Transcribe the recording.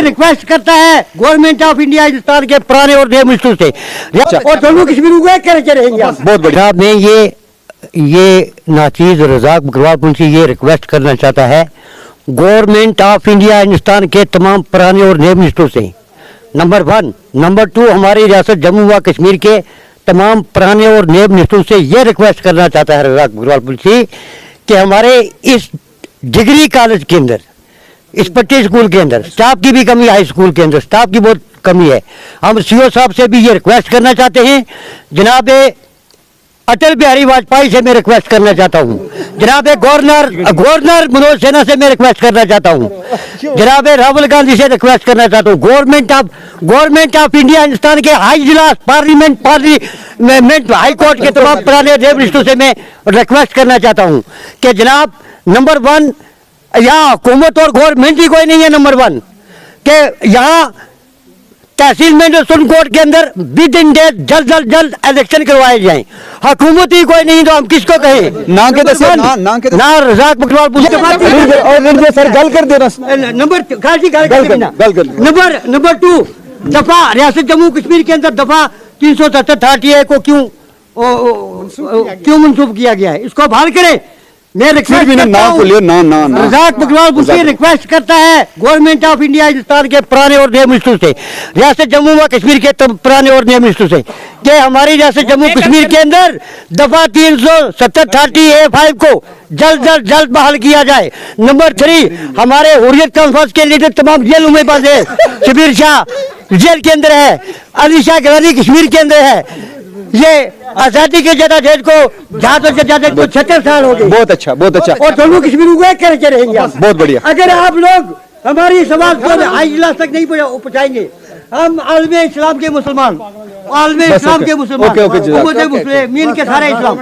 Request करता है government of India Hindustan के पुराने और नए मिनिस्टर से और जम्मू कश्मीर को कैसे रहेंगे आप? बहुत बढ़िया। मैं ये नाचीज रज़ाक बकरवाल से ये रिक्वेस्ट करना चाहता है गवर्नमेंट ऑफ इंडिया हिंदुस्तान के तमाम पुराने और नए मिनिस्टरों से, नंबर 1। नंबर 2, हमारी रियासत जम्मू व कश्मीर के तमाम पुराने और नए मिनिस्टरों से ये रिक्वेस्ट करना चाहता है रज़ाक बकरवाल से कि हमारे इस डिग्री कॉलेज के अंदर, इस पट्टी स्कूल के अंदर स्टाफ की भी कमी, हाई स्कूल के अंदर स्टाफ की बहुत कमी है। हम सीओ साहब से भी ये रिक्वेस्ट करना चाहते हैं, जनाब अटल बिहारी वाजपेयी से मैं रिक्वेस्ट करना चाहता हूँ, जनाब गवर्नर मनोज सिन्हा से मैं रिक्वेस्ट करना चाहता हूँ, जनाब राहुल गांधी से रिक्वेस्ट करना चाहता हूँ, गवर्नमेंट ऑफ इंडिया हिंदुस्तान के हाई इजलास पार्लियामेंट हाई कोर्ट के तमाम पुराने मिनिस्टरों से मैं रिक्वेस्ट करना चाहता हूँ कि जनाब नंबर 1 यहाँ हुकूमत और गवर्नमेंट ही कोई नहीं है। नंबर 1 के यहाँ तहसील मैजिस्ट्रेट कोर्ट के अंदर विद इन डेट जल्द इलेक्शन करवाए जाएं। हुकूमत ही कोई नहीं तो हम किसको कहें? ना रज़ाक बकरवाल सर गल कर देना। नंबर 2 दफा रियासत जम्मू कश्मीर के अंदर दफा 370 को क्यों मंसूब किया गया है, इसको बहाल करें। मैं रिक्वेस्ट करता हूं, रज़ाक बकरवाल से रिक्वेस्ट करता है गवर्नमेंट ऑफ इंडिया हिंदुस्तान के पुराने और नए मिनिस्टर से, रियासत जम्मू व कश्मीर के पुराने और नए मिनिस्टर से कि हमारी रियासत जम्मू कश्मीर के अंदर दफा 370A5 को जल्द बहाल किया जाए। नंबर 3, हमारे हुर्रियत कॉन्फ्रेंस के लीडर तमाम जेल में बंद है, शबीर शाह जेल के अंदर है, अली शाह गिलानी कश्मीर के अंदर है। ये आजादी के जद्दोजहद को जद्दोजहद को 76 साल हो गए। बहुत अच्छा और जम्मू कश्मीर को कैसे रहेंगे आप? बहुत बढ़िया। अगर आप लोग हमारी समाज को हाई इजलास तक नहीं पहुंचाएंगे, हम आलमे इस्लाम के मुसलमान मीन के सारे इस्लाम